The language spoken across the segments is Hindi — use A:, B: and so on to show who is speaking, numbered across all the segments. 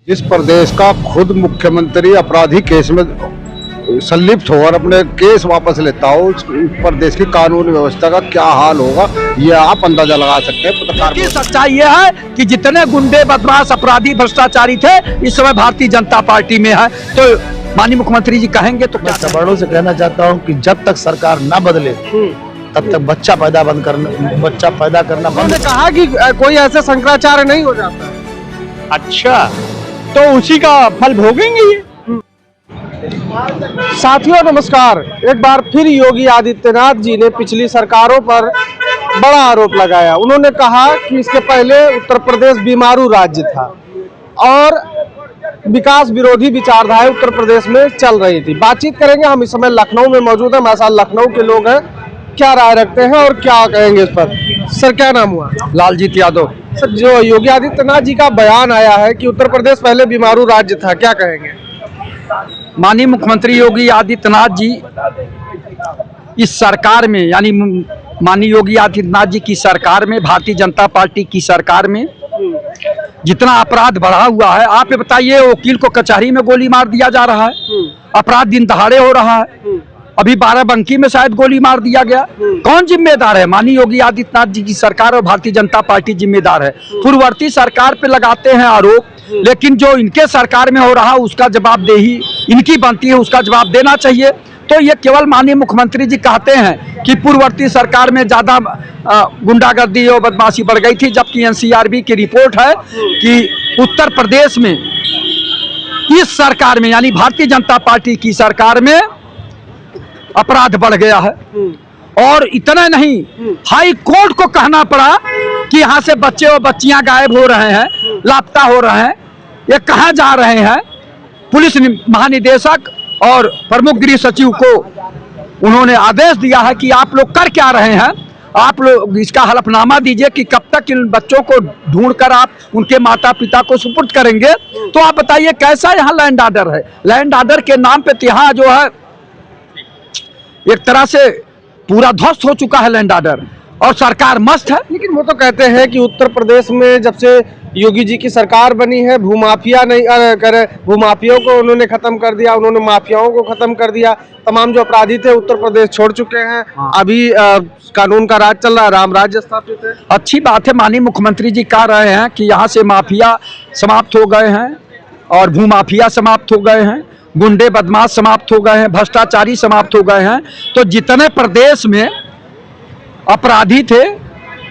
A: जिस प्रदेश का खुद मुख्यमंत्री अपराधी केस में संलिप्त हो और अपने केस वापस लेता हो, उस प्रदेश की कानून व्यवस्था का क्या हाल होगा ये आप अंदाजा लगा सकते हैं। पत्रकार
B: की सच्चाई ये है कि जितने गुंडे, बदमाश, अपराधी, भ्रष्टाचारी थे इस समय भारतीय जनता पार्टी में है। तो माननीय मुख्यमंत्री जी कहेंगे तो क्या
C: बड़ों से कहना चाहता हूँ कि जब तक सरकार ना बदले तब तक बच्चा पैदा करना बंद।
D: उन्होंने कहा कि कोई ऐसे शंकराचार्य नहीं हो जाता है।
B: अच्छा, तो उसी का फल भोगेंगे ये।
D: साथियों नमस्कार। एक बार फिर योगी आदित्यनाथ जी ने पिछली सरकारों पर बड़ा आरोप लगाया। उन्होंने कहा कि इसके पहले उत्तर प्रदेश बीमारू राज्य था और विकास विरोधी विचारधाराएं उत्तर प्रदेश में चल रही थी। बातचीत करेंगे, हम इस समय लखनऊ में मौजूद हैं। हमारे साथ लखनऊ के लोग हैं, क्या राय रखते हैं और क्या कहेंगे इस पर। सर क्या नाम हुआ?
B: लालजीत यादव।
D: सर, जो योगी आदित्यनाथ जी का बयान आया है कि उत्तर प्रदेश पहले बीमारू राज्य था, क्या कहेंगे?
B: माननीय मुख्यमंत्री योगी आदित्यनाथ जी इस सरकार में, यानी माननीय योगी आदित्यनाथ जी की सरकार में, भारतीय जनता पार्टी की सरकार में जितना अपराध बढ़ा हुआ है, आप ये बताइए, वकील को कचहरी में गोली मार दिया जा रहा है, अपराध दिन दहाड़े हो रहा है, अभी बाराबंकी में शायद गोली मार दिया गया। कौन जिम्मेदार है? माननीय योगी आदित्यनाथ जी की सरकार और भारतीय जनता पार्टी जिम्मेदार है। पूर्ववर्ती सरकार पे लगाते हैं आरोप, लेकिन जो इनके सरकार में हो रहा है उसका जवाबदेही इनकी बनती है, उसका जवाब देना चाहिए। तो ये केवल माननीय मुख्यमंत्री जी कहते हैं कि पूर्ववर्ती सरकार में ज्यादा गुंडागर्दी और बदमाशी बढ़ गई थी, जबकि एनसीआरबी की रिपोर्ट है कि उत्तर प्रदेश में इस सरकार में, यानी भारतीय जनता पार्टी की सरकार में अपराध बढ़ गया है। और इतना नहीं, हाई कोर्ट को कहना पड़ा कि यहाँ से बच्चे और बच्चियां गायब हो रहे हैं, लापता हो रहे हैं, ये कहाँ जा रहे हैं। पुलिस महानिदेशक और प्रमुख गृह सचिव को उन्होंने आदेश दिया है कि आप लोग कर क्या रहे हैं, आप लोग इसका हलफनामा दीजिए कि कब तक इन बच्चों को ढूंढकर आप उनके माता पिता को सुपुर्द करेंगे। तो आप बताइए कैसा यहाँ लैंड ऑर्डर है? लैंड ऑर्डर के नाम पे यहाँ जो है एक तरह से पूरा ध्वस्त हो चुका है लैंड ऑर्डर, और सरकार मस्त है।
D: लेकिन वो तो कहते हैं कि उत्तर प्रदेश में जब से योगी जी की सरकार बनी है, भूमाफिया नहीं करे, भूमाफियों को उन्होंने खत्म कर दिया, उन्होंने माफियाओं को खत्म कर दिया। तमाम जो अपराधी थे उत्तर प्रदेश छोड़ चुके हैं। अभी कानून का राज चल रहा है, राम राज्य स्थापित है।
B: अच्छी बात है, माननीय मुख्यमंत्री जी कह रहे हैं कि यहाँ से माफिया समाप्त हो गए हैं और भूमाफिया समाप्त हो गए हैं, गुंडे बदमाश समाप्त हो गए हैं, भ्रष्टाचारी समाप्त हो गए हैं। तो जितने प्रदेश में अपराधी थे,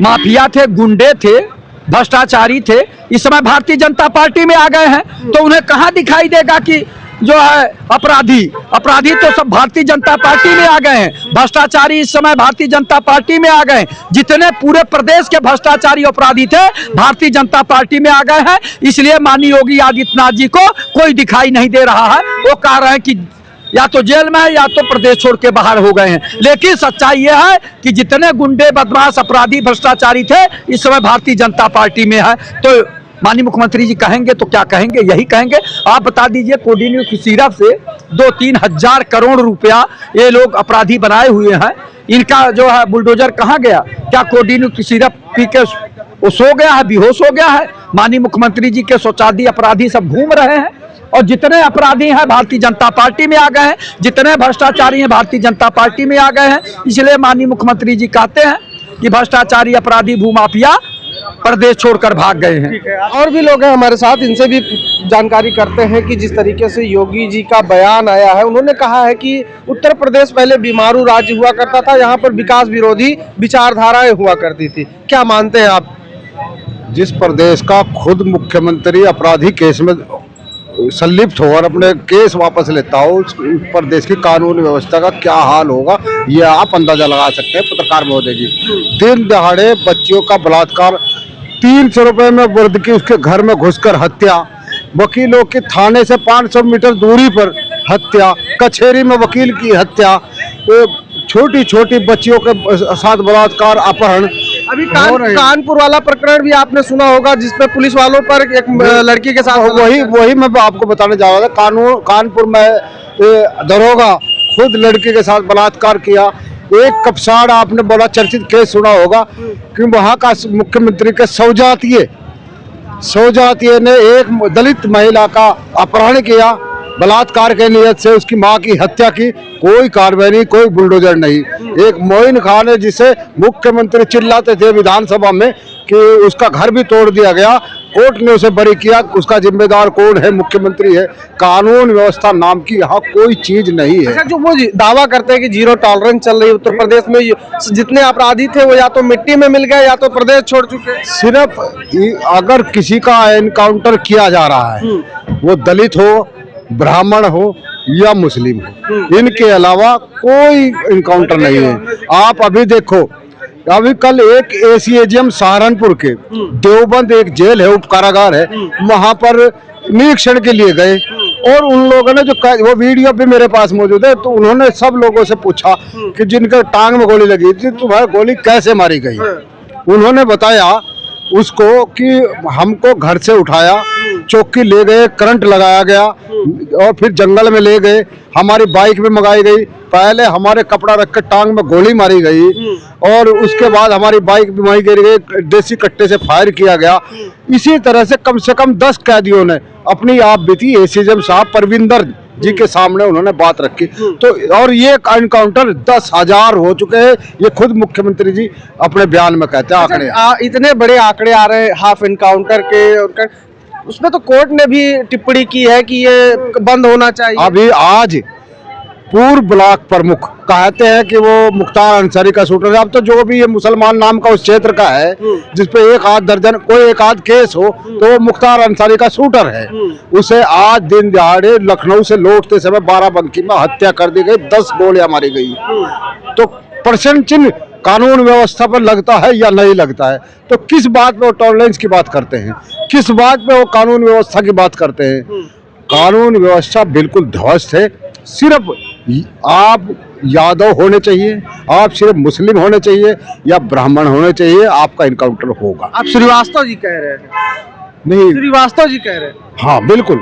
B: माफिया थे, गुंडे थे, भ्रष्टाचारी थे, इस समय भारतीय जनता पार्टी में आ गए हैं। तो उन्हें कहाँ दिखाई देगा कि जो है अपराधी तो सब भारतीय जनता पार्टी में आ गए हैं, भ्रष्टाचारी इस समय भारतीय जनता पार्टी में आ गए। जितने पूरे प्रदेश के भ्रष्टाचारी अपराधी थे भारतीय जनता पार्टी में आ गए हैं। इसलिए माननीय योगी आदित्यनाथ जी को कोई दिखाई नहीं दे रहा है। वो कह रहे हैं कि या तो जेल में है या तो प्रदेश छोड़ के बाहर हो गए हैं। लेकिन सच्चाई यह है कि जितने गुंडे, बदमाश, अपराधी, भ्रष्टाचारी थे इस समय भारतीय जनता पार्टी में है। तो माननीय मुख्यमंत्री जी कहेंगे तो क्या कहेंगे? यही कहेंगे। आप बता दीजिए, कोडिन्यू की सिरप से 2-3 हजार करोड़ रुपया ये लोग अपराधी बनाए हुए हैं। इनका जो है बुलडोजर कहाँ गया? क्या कोडिन्यू की सिरप पी के वो सो गया है, बेहोश हो गया है? माननीय मुख्यमंत्री जी के सोचादी अपराधी सब घूम रहे हैं, और जितने अपराधी हैं भारतीय जनता पार्टी में आ गए हैं, जितने भ्रष्टाचारी हैं भारतीय जनता पार्टी में आ गए हैं। इसलिए माननीय मुख्यमंत्री जी कहते हैं कि भ्रष्टाचारी, अपराधी, भूमाफिया प्रदेश छोड़कर भाग गए हैं।
D: ठीक है, और भी लोग हैं हमारे साथ, इनसे भी जानकारी करते हैं कि जिस तरीके से योगी जी का बयान आया है, उन्होंने कहा है कि उत्तर प्रदेश पहले बीमारू राज्य हुआ करता था, यहाँ पर विकास विरोधी विचारधाराएं हुआ करती थी। क्या मानते हैं आप?
A: जिस प्रदेश का खुद मुख्यमंत्री अपराधी केस में संलिप्त हो और अपने केस वापस लेता हो, उस प्रदेश की कानून व्यवस्था का क्या हाल होगा ये आप अंदाजा लगा सकते हैं। पत्रकार महोदय जी, दिन दहाड़े बच्चियों का बलात्कार, 300 रुपए में वर्द की उसके घर में घुसकर हत्या, वकीलों के थाने से 500 मीटर दूरी पर हत्या, कचहरी में वकील की हत्या, छोटी छोटी बच्चियों के साथ बलात्कार, अपहरण।
D: अभी कानपुर वाला प्रकरण भी आपने सुना होगा, जिसमें पुलिस वालों पर एक लड़की के साथ
A: वही मैं आपको बताने जा रहा था। कानपुर में दरोगा खुद लड़की के साथ बलात्कार किया। एक कपसाड़ आपने बड़ा चर्चित केस सुना होगा कि वहां का मुख्यमंत्री के शोजातीय ने एक दलित महिला का अपहरण किया, बलात्कार के नियत से उसकी मां की हत्या की, कोई कार्रवाई नहीं, कोई बुलडोजर नहीं। एक मोइन खान है जिसे मुख्यमंत्री चिल्लाते थे विधानसभा में कि उसका घर भी तोड़ दिया गया, कोर्ट ने उसे बरी किया, उसका जिम्मेदार कौन है? मुख्यमंत्री है। कानून व्यवस्था नाम की यहाँ कोई चीज नहीं है।
D: अच्छा, जो वो दावा करते हैं कि जीरो टॉलरेंस चल रही है उत्तर प्रदेश में, जितने अपराधी थे वो या तो मिट्टी में मिल गए या तो प्रदेश छोड़ चुके।
A: सिर्फ अगर किसी का एनकाउंटर किया जा रहा है, वो दलित हो, ब्राह्मण हो या मुस्लिम हो, इनके अलावा कोई एनकाउंटर नहीं है। आप अभी देखो, अभी कल एक एसीएजीएम सहारनपुर के देवबंद एक जेल है, उप कारागार है, वहां पर निरीक्षण के लिए गए और उन लोगों ने जो वो वीडियो भी मेरे पास मौजूद है, तो उन्होंने सब लोगों से पूछा कि जिनके टांग में गोली लगी थी, तुम्हारी गोली कैसे मारी गई? उन्होंने बताया उसको कि हमको घर से उठाया, चौकी ले गए, करंट लगाया गया और फिर जंगल में ले गए, हमारी बाइक में मंगाई गई, पहले हमारे कपड़ा रख कर टांग में गोली मारी गई और उसके बाद हमारी बाइक भी वहीं गिर गई, देसी कट्टे से फायर किया गया। इसी तरह से कम 10 कैदियों ने अपनी आप बीती एसीएम साहब परविंदर जी के सामने उन्होंने बात रखी। तो और ये एनकाउंटर 10,000 हो चुके हैं, ये खुद मुख्यमंत्री जी अपने बयान में कहते हैं। आंकड़े
D: इतने बड़े आंकड़े आ रहे हैं हाफ एनकाउंटर के, उसमें तो कोर्ट ने भी टिप्पणी की है कि ये बंद होना चाहिए।
A: अभी आज पूर्व ब्लॉक प्रमुख कहते हैं कि वो मुख्तार अंसारी का शूटर है। अब तो जो भी ये मुसलमान नाम का उस क्षेत्र का है जिसपे एक आध दर्जन कोई एक आध केस हो, तो वो मुख्तार अंसारी का शूटर है। उसे आज दिन दहाड़े लखनऊ से लौटते समय बाराबंकी में हत्या कर दी गई, 10 गोलियां मारी गई। तो प्रश्न चिन्ह कानून व्यवस्था पर लगता है या नहीं लगता है? तो किस बात पे वो टॉलरेंस की बात करते हैं, किस बात पे वो कानून व्यवस्था की बात करते हैं? कानून व्यवस्था बिल्कुल ध्वस्त है। सिर्फ आप यादव होने चाहिए, आप सिर्फ मुस्लिम होने चाहिए या ब्राह्मण होने चाहिए, आपका इनकाउंटर होगा।
D: आप श्रीवास्तव जी कह रहे हैं?
A: नहीं,
D: श्रीवास्तव जी कह रहे हैं।
A: हाँ बिल्कुल,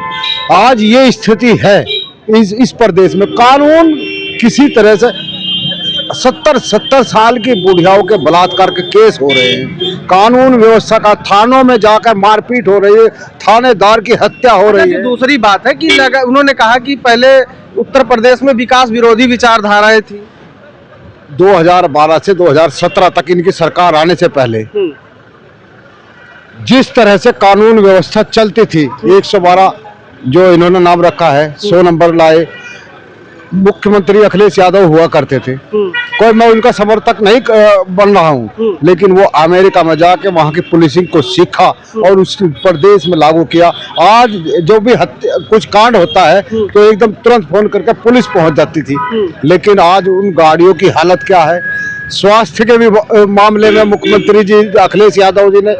A: आज ये स्थिति है इस प्रदेश में। कानून किसी तरह से 70 साल की बुढ़ियाओं के बलात्कार के केस हो रहे हैं, कानून व्यवस्था का थानों में जाकर मारपीट हो रही है, थानेदार की हत्या हो रही है।
D: दूसरी बात है कि उन्होंने कहा कि पहले उत्तर प्रदेश में विकास विरोधी विचारधाराएं थी।
A: 2012 से 2017 तक इनकी सरकार आने से पहले जिस तरह से कानून व्यवस्था चलती थी, 112 जो इन्होंने नाम रखा है, 100 नंबर लाए, मुख्यमंत्री अखिलेश यादव हुआ करते थे। कोई मैं उनका समर्थक नहीं बन रहा हूँ, लेकिन वो अमेरिका में जाके वहाँ की पुलिसिंग को सीखा और उस प्रदेश में लागू किया। आज जो भी कुछ कांड होता है तो एकदम तुरंत फोन करके पुलिस पहुँच जाती थी, लेकिन आज उन गाड़ियों की हालत क्या है? स्वास्थ्य के भी मामले में मुख्यमंत्री जी अखिलेश यादव जी ने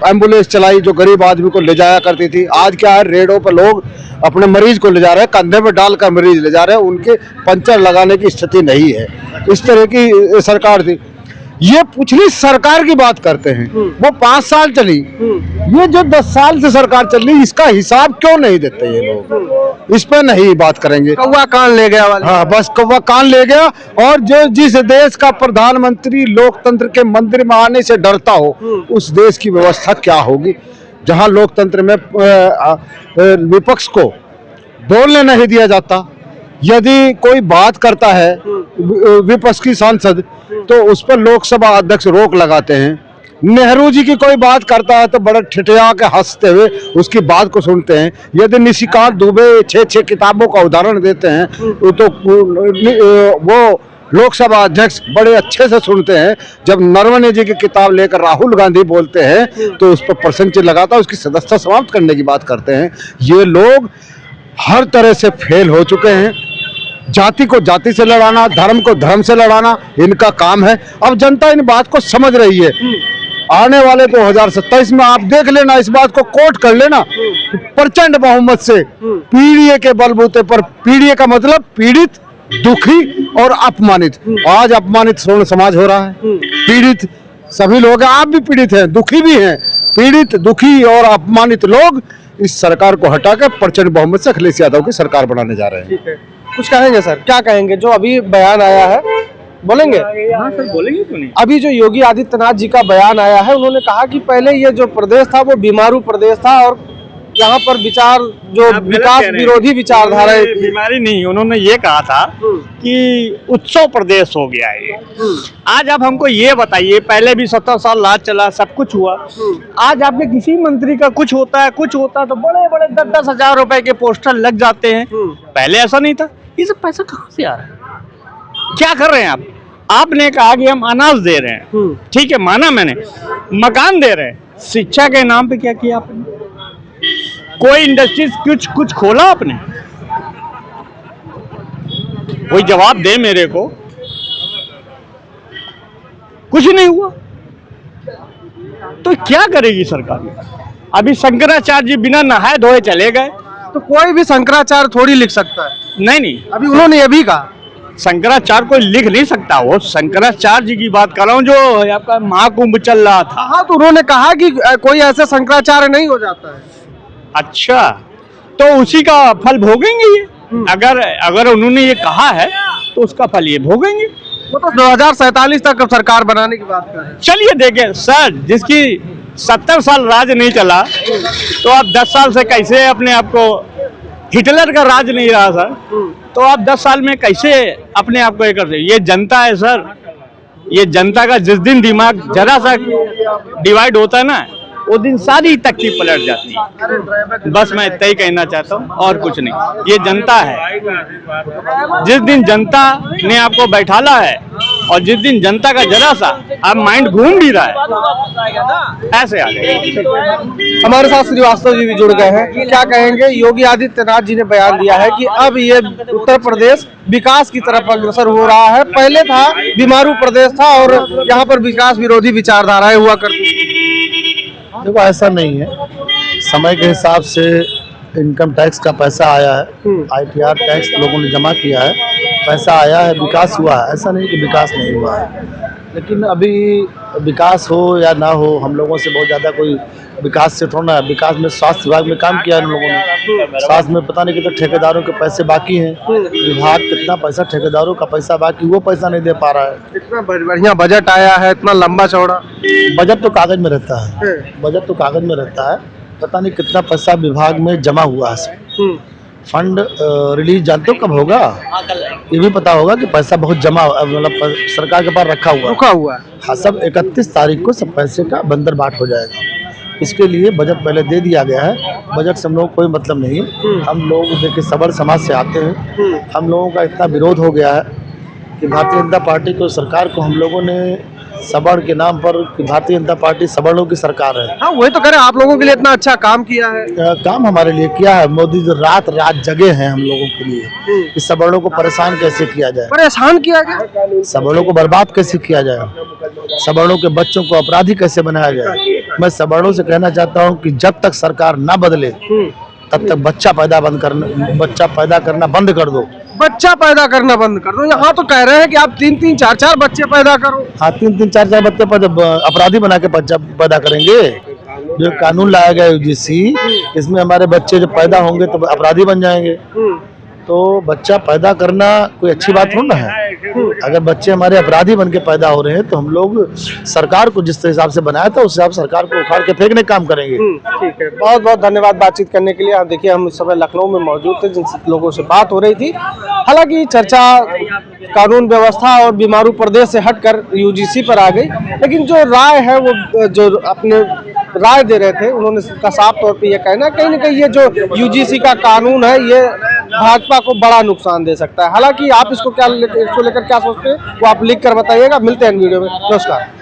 A: एम्बुलेंस चलाई जो गरीब आदमी को ले जाया करती थी। आज क्या है, रेडों पर लोग अपने मरीज को ले जा रहे हैं, कंधे पे डालकर मरीज ले जा रहे हैं, उनके पंचर लगाने की स्थिति नहीं है। इस तरह की सरकार थी। ये पिछली सरकार की बात करते हैं, वो 5 साल चली, ये जो 10 साल से सरकार चल रही, इसका हिसाब क्यों नहीं देते ये लोग? इस पर नहीं बात करेंगे।
D: कौवा कान ले गया वाला।
A: हाँ, बस कौवा कान ले गया। और जो जिस देश का प्रधानमंत्री लोकतंत्र के मंदिर में आने से डरता हो, उस देश की व्यवस्था क्या होगी? जहाँ लोकतंत्र में विपक्ष को बोलने नहीं दिया जाता, यदि कोई बात करता है विपक्ष की सांसद तो उस पर लोकसभा अध्यक्ष रोक लगाते हैं। नेहरू जी की कोई बात करता है तो बड़े ठिठिया के हंसते हुए उसकी बात को सुनते हैं। यदि निशिकांत दुबे 6 किताबों का उदाहरण देते हैं तो वो लोकसभा अध्यक्ष बड़े अच्छे से सुनते हैं। जब नरवणे जी की किताब लेकर राहुल गांधी बोलते हैं तो उस पर प्रश्न चिन्ह लगाता है, उसकी सदस्यता समाप्त करने की बात करते हैं। ये लोग हर तरह से फेल हो चुके हैं। जाति को जाति से लड़ाना, धर्म को धर्म से लड़ाना इनका काम है। अब जनता इन बात को समझ रही है। आने वाले 2027 में आप देख लेना, इस बात को कोट कर लेना, प्रचंड बहुमत से पीड़िए के बलबूते पर, पीड़िए का मतलब पीड़ित, दुखी और अपमानित। आज अपमानित स्वर्ण समाज हो रहा है, पीड़ित सभी लोग हैं, आप भी पीड़ित हैं, दुखी भी हैं। पीड़ित, दुखी और अपमानित लोग इस सरकार को हटाकर प्रचंड बहुमत से अखिलेश यादव की सरकार बनाने जा रहे हैं।
D: ठीक है, कुछ कहेंगे सर? क्या कहेंगे जो अभी बयान आया है बोलेंगे?
E: हाँ सर बोलेंगे क्यों नहीं।
D: अभी जो योगी आदित्यनाथ जी का बयान आया है, उन्होंने कहा कि पहले ये जो प्रदेश था वो बीमारू प्रदेश था और यहाँ पर विचार जो
E: आप गलत
D: विकास
E: कह रहे हैं।
D: विरोधी विचारधारा
E: ये बीमारी नहीं, उन्होंने ये कहा था कि उत्सव प्रदेश हो गया है ये। आज आप हमको ये बताइए, पहले भी 70 साल राज चला, सब कुछ हुआ। आज आपके किसी मंत्री का कुछ होता है तो बड़े बड़े 10-10 हजार रुपए के पोस्टर लग जाते हैं। पहले ऐसा नहीं था। ये सब पैसा कहाँ से आ रहा है? क्या कर रहे हैं आप? आपने कहा कि हम अनाज दे रहे हैं, ठीक है, माना मैंने। मकान दे रहे हैं, शिक्षा के नाम पे क्या किया आपने? कोई इंडस्ट्रीज कुछ खोला आपने? कोई जवाब दे मेरे को। कुछ नहीं हुआ तो क्या करेगी सरकार? अभी शंकराचार्य जी बिना नहाए धोए चले गए।
D: तो कोई भी शंकराचार्य थोड़ी लिख सकता है।
E: नहीं,
D: अभी उन्होंने ये भी कहा
E: शंकराचार्य कोई लिख नहीं सकता। वो शंकराचार्य जी की बात कर रहा हूँ जो आपका महाकुंभ चल रहा था।
D: हाँ, तो उन्होंने कहा कि कोई ऐसे शंकराचार्य नहीं हो जाता है।
E: अच्छा, तो उसी का फल भोगेंगे ये। अगर उन्होंने ये कहा है तो उसका फल ये भोगेंगे।
D: वो तो 2047 तक सरकार बनाने की बात कर रहे हैं।
E: चलिए देखें सर, जिसकी 70 साल राज नहीं चला तो आप 10 साल से कैसे अपने आप को, हिटलर का राज नहीं रहा सर, तो आप 10 साल में कैसे अपने आप को ये करते? ये जनता है सर, ये जनता का जिस दिन दिमाग जरा सा डिवाइड होता है ना, वो दिन सारी तख्ती पलट जाती है। बस मैं इतना ही कहना चाहता हूँ और कुछ नहीं। ये जनता है, जिस दिन जनता ने आपको बैठाला है और जिस दिन जनता का जरा सा अब माइंड घूम भी रहा है, ऐसे आ गए।
D: हमारे साथ श्रीवास्तव जी भी जुड़ गए हैं। क्या कहेंगे? योगी आदित्यनाथ जी ने बयान दिया है कि अब ये उत्तर प्रदेश विकास की तरफ अग्रसर हो रहा है। पहले था बीमारू प्रदेश था और यहाँ पर विकास विरोधी विचारधाराएं हुआ करती थी।
C: देखो ऐसा नहीं है, समय के हिसाब से इनकम टैक्स का पैसा आया है, ITR टैक्स लोगों ने जमा किया है, पैसा आया है, विकास हुआ है। ऐसा नहीं कि विकास नहीं हुआ है, लेकिन अभी विकास हो या ना हो, हम लोगों से बहुत ज़्यादा कोई विकास से थोड़ा ना। विकास में स्वास्थ्य विभाग में काम किया है हम लोगों ने। स्वास्थ्य में पता नहीं कितने ठेकेदारों के पैसे बाकी हैं, विभाग कितना पैसा ठेकेदारों का पैसा बाकी, वो पैसा नहीं दे पा रहा है।
D: इतना बढ़िया बजट आया है, इतना लंबा चौड़ा।
C: बजट तो कागज में रहता है, बजट तो कागज में रहता है, पता नहीं कितना पैसा विभाग में जमा हुआ है। फंड रिलीज जानते हो कब होगा? ये भी पता होगा कि पैसा बहुत जमा, मतलब सरकार के पास रखा हुआ है। हाँ, सब 31 तारीख को सब पैसे का बंदर बाट हो जाएगा। इसके लिए बजट पहले दे दिया गया है। बजट से हम लोग कोई मतलब नहीं है। हम लोग देखिए सबर समाज से आते हैं, हम लोगों का इतना विरोध हो गया है कि भारतीय जनता पार्टी को, सरकार को हम लोगों ने सबड़ के नाम पर, कि भारतीय जनता पार्टी सबड़ों की सरकार है।
D: हाँ, वही तो कह रहे हैं, आप लोगों के लिए इतना अच्छा काम किया है।
C: काम हमारे लिए किया है मोदी जी, रात जगे हैं हम लोगों के लिए कि सबड़ों को परेशान कैसे किया जाए,
D: परेशान किया गया,
C: सबड़ों को बर्बाद कैसे किया जाए, सबड़ों के बच्चों को अपराधी कैसे बनाया जाए। मैं सबड़ों से कहना चाहता हूँ कि जब तक सरकार ना बदले तब तक बच्चा पैदा करना बंद कर दो।
D: बच्चा पैदा करना बंद कर दो। यहाँ तो कह रहे हैं कि आप 3-3, 4-4 बच्चे पैदा करो।
C: हाँ, 3-3, 4-4 बच्चे अपराधी बना के बच्चा पैदा करेंगे। जो कानून लाया गया UGC, इसमें हमारे बच्चे जो पैदा होंगे तो अपराधी बन जाएंगे। तो बच्चा पैदा करना कोई अच्छी बात थोड़ा ना है। अगर बच्चे हमारे अपराधी बन के पैदा हो रहे हैं तो हम लोग सरकार को जिस हिसाब से बनाया था उस हिसाब से सरकार को उखाड़ के फेंकने का काम करेंगे।
D: ठीक है, बहुत बहुत धन्यवाद बातचीत करने के लिए। आप देखिए, हम इस समय लखनऊ में मौजूद थे, जिन लोगों से बात हो रही थी। हालांकि चर्चा कानून व्यवस्था और बीमारू प्रदेश से हटकर UGC पर आ गई, लेकिन जो राय है वो जो अपने राय दे रहे थे, उन्होंने का साफ तौर पे ये कहना है कहीं ना कहीं ये जो UGC का कानून है ये भाजपा को बड़ा नुकसान दे सकता है। हालांकि आप इसको लेकर क्या सोचते हैं वो आप लिख कर बताइएगा। मिलते हैं वीडियो में। नमस्कार।